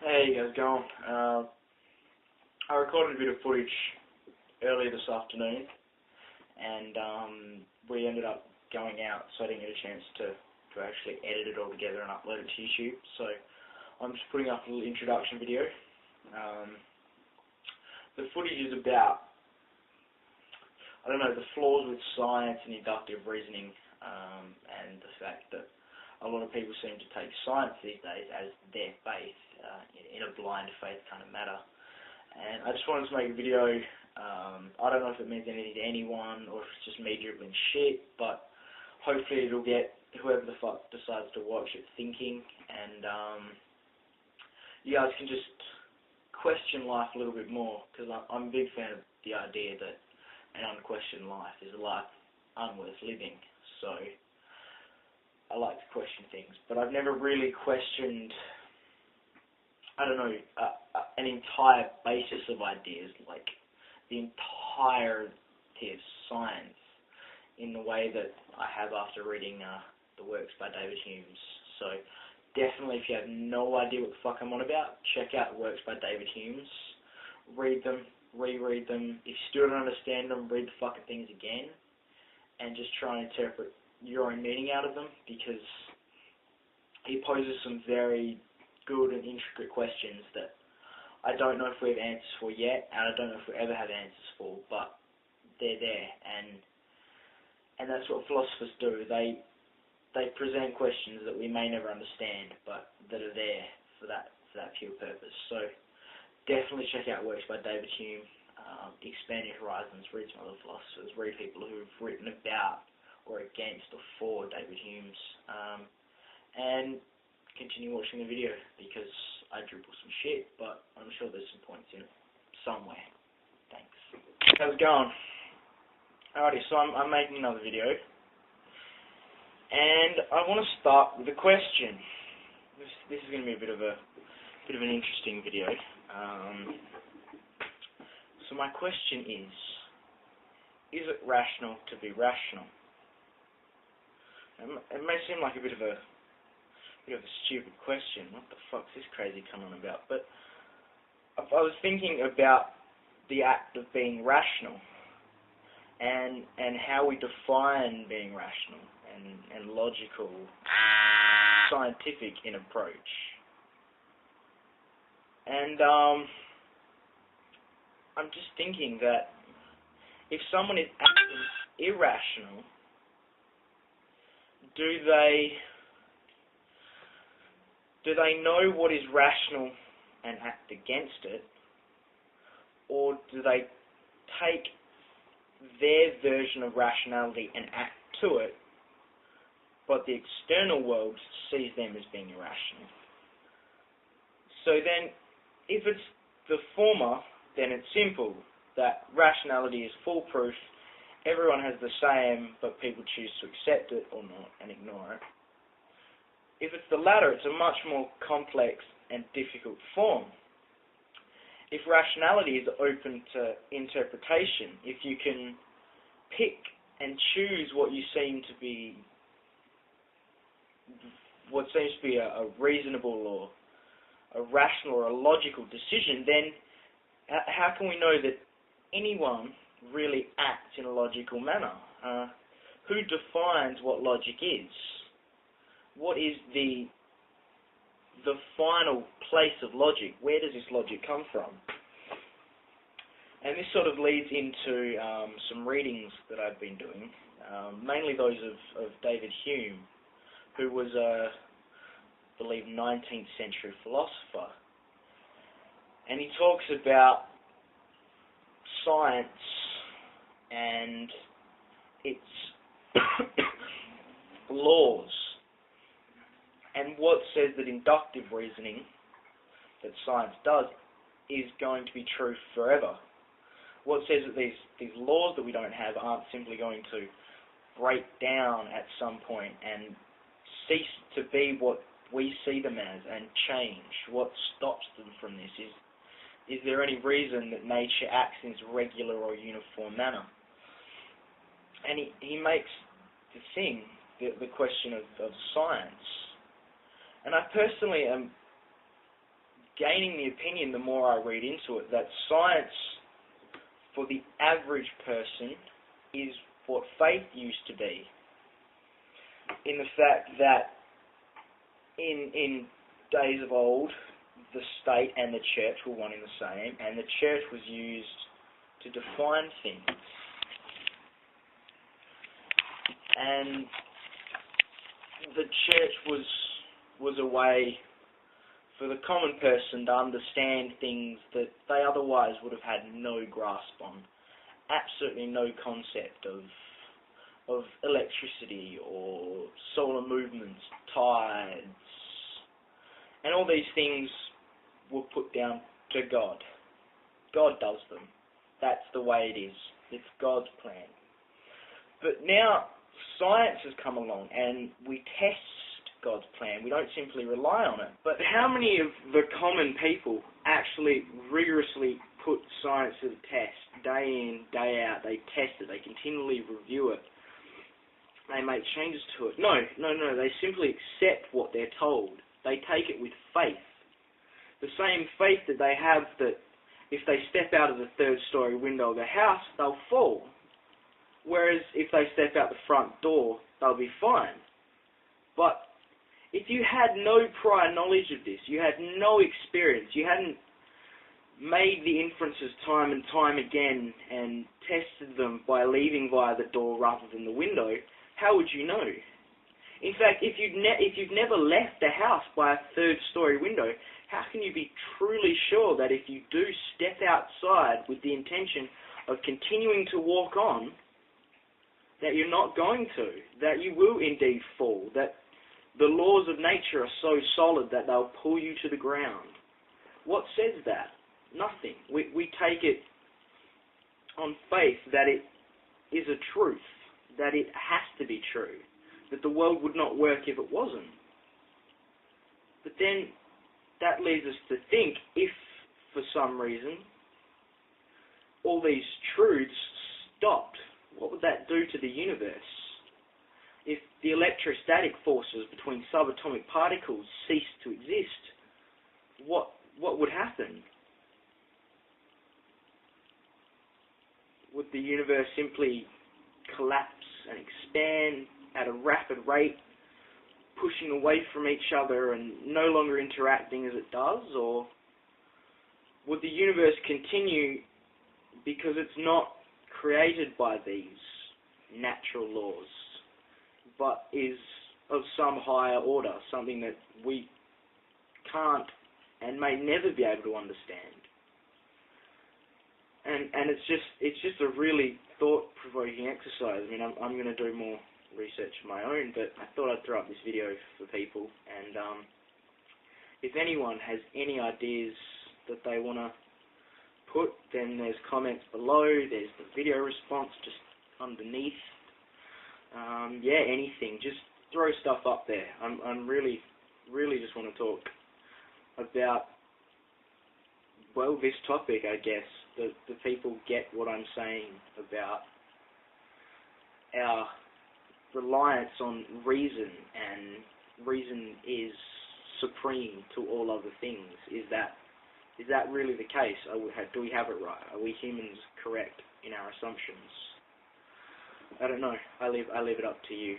Hey, how's it going? I recorded a bit of footage earlier this afternoon, and we ended up going out, so I didn't get a chance to actually edit it all together and upload it to YouTube. So I'm just putting up a little introduction video. The footage is about, I don't know, the flaws with science and inductive reasoning, and the fact that a lot of people seem to take science these days as their faith, in a blind faith kind of matter. And I just wanted to make a video. I don't know if it means anything to anyone or if it's just me dribbling shit, but hopefully it'll get whoever the fuck decides to watch it thinking, and you guys can just question life a little bit more, because I'm a big fan of the idea that an unquestioned life is a life unworth living. So I like to question things, but I've never really questioned, I don't know, an entire basis of ideas, like the entirety of science, in the way that I have after reading the works by David Hume. So definitely, if you have no idea what the fuck I'm on about, check out the works by David Hume. Read them, reread them. If you still don't understand them, read the fucking things again, and just try and interpret your own meaning out of them, because he poses some very good and intricate questions that I don't know if we have answers for yet, and I don't know if we ever have answers for, but they're there, and that's what philosophers do. They present questions that we may never understand, but that are there for that pure purpose. So definitely check out works by David Hume. Expand your horizons, read some other philosophers, read people who've written about or against or for David Hume, and continue watching the video, because I dribble some shit, but I'm sure there's some points in it somewhere. Thanks. How's it going? Alrighty, so I'm making another video, and I want to start with a question. This is going to be a bit of an interesting video. So my question is it rational to be rational? It may seem like a bit of a stupid question. What the fuck's this crazy coming on about? But I was thinking about the act of being rational, and how we define being rational and logical, scientific in approach. And I'm just thinking that if someone is acting irrational, do they know what is rational and act against it, or do they take their version of rationality and act to it, but the external world sees them as being irrational? So then, if it's the former, then it's simple, that rationality is foolproof, everyone has the same, but people choose to accept it or not and ignore it. If it's the latter, it's a much more complex and difficult form. If rationality is open to interpretation, if you can pick and choose what seems to be a reasonable or a rational or a logical decision, then how can we know that anyone really acts in a logical manner? Who defines what logic is? What is the final place of logic? Where does this logic come from? And this sort of leads into some readings that I've been doing, mainly those of David Hume, who was I believe 19th century philosopher. And he talks about science and its laws, and what says that inductive reasoning that science does is going to be true forever. What says that these laws that we don't have aren't simply going to break down at some point and cease to be what we see them as and change. What stops them from this? Is there any reason that nature acts in its regular or uniform manner? And he makes the question of science. And I personally am gaining the opinion, the more I read into it, that science for the average person is what faith used to be. In the fact that in days of old, the state and the church were one and the same, and the church was used to define things. And the church was a way for the common person to understand things that they otherwise would have had no grasp on. Absolutely no concept of electricity or solar movements, tides, and all these things were put down to God. God does them. That's the way it is. It's God's plan. But now science has come along and we test God's plan. We don't simply rely on it. But how many of the common people actually rigorously put science to the test, day in, day out? They test it. They continually review it. They make changes to it. No. They simply accept what they're told. They take it with faith. The same faith that they have that if they step out of the third-story window of the house, they'll fall. Whereas if they step out the front door, they'll be fine. But if you had no prior knowledge of this, you had no experience, you hadn't made the inferences time and time again and tested them by leaving via the door rather than the window, how would you know? In fact, if you've never left the house by a third-story window, how can you be truly sure that if you do step outside with the intention of continuing to walk on, that you're not going to, that you will indeed fall, that the laws of nature are so solid that they'll pull you to the ground? What says that? Nothing. We take it on faith that it is a truth, that it has to be true, that the world would not work if it wasn't. But then that leads us to think, if for some reason all these truths stopped, what would that do to the universe? If the electrostatic forces between subatomic particles ceased to exist, what would happen? Would the universe simply collapse and expand at a rapid rate, pushing away from each other and no longer interacting as it does? Or would the universe continue because it's not created by these natural laws, but is of some higher order, something that we can't and may never be able to understand? And it's just a really thought-provoking exercise. I mean, I'm going to do more research of my own, but I thought I'd throw up this video for people, and if anyone has any ideas that they want to put, then there's comments below, there's the video response just underneath. Yeah, anything, just throw stuff up there. I'm really just want to talk about, well, this topic, I guess, that the people get what I'm saying about our reliance on reason, and reason is supreme to all other things. Is that really the case? Do we have it right? Are we humans correct in our assumptions? I don't know. I leave it up to you.